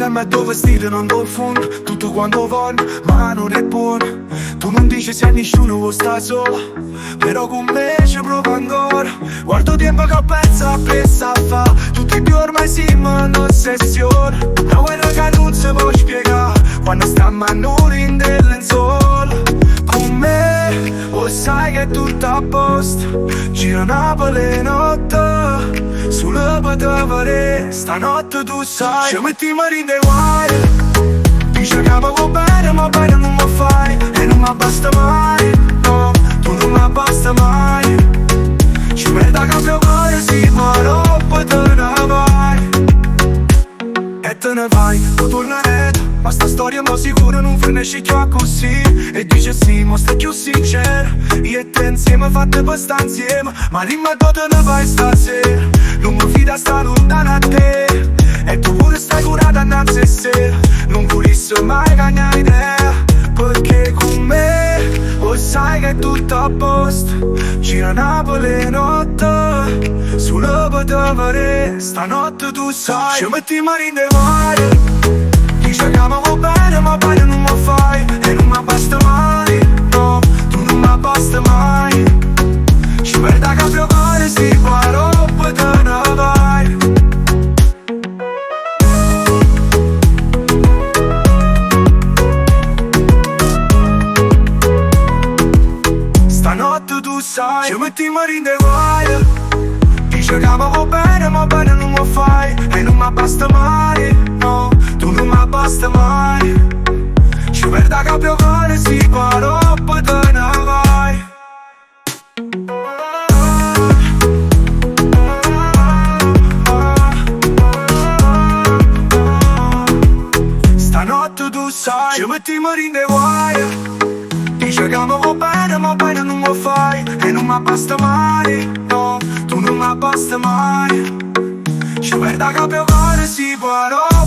Potremmo due vestiti non confondo tutto quanto voglio, ma non è buono. Tu non dici se nessuno vuole sta solo, però con me ci provo ancora. Guardo tempo che penso a pressa fa, tutti più ormai siamo in ossessione. Una guerra che non si può spiegare, quando stiamo a noi in del lenzuolo. Con me, o sai che è tutto a posto, giro Napoli notte, sulle patavere, stanotte tu sai. Ci mettiamo in dei guai, dice che mi va bene ma bene non mi fai. E non mi basta mai, no, tu non mi basta mai. Ci merita che mio cuore si fa roba te ne vai. E te ne vai, tu tornerai, ma sta storia mo sicuro non finisce più così. E dice sì, ma stai più sincero, io e te insieme fatte per sta insieme. Ma dimmi dove te ne vai stasera, non mi fida sta lontana a te. E tu pure stai curata innanzi a sé, non volessi mai cambiare idea. Perché con me, o sai che è tutto a posto, gira Napoli notte, sulle patavere, stanotte tu sai. Ci mettiamo in dei guai, dice che mi va bene ma bene non mi fai. E non mi basta mai, no, tu non mi basta mai. Ci merita che mio cuore si fa roba te ne vai. Stanotte tu sai, ci mettiamo in dei guai, dice che mi va bene ma bene non mi fai. E non mi basta mai, no, tu non mi basta mai. Ci merita che mio cuore si fa roba te ne vai. Stanotte tu sai, ci mettiamo in dei guai, dice che mi va bene ma bene non mi fai. E non mi basta mai, no, tu non mi basta mai. Ci merita che mio cuore si fa roba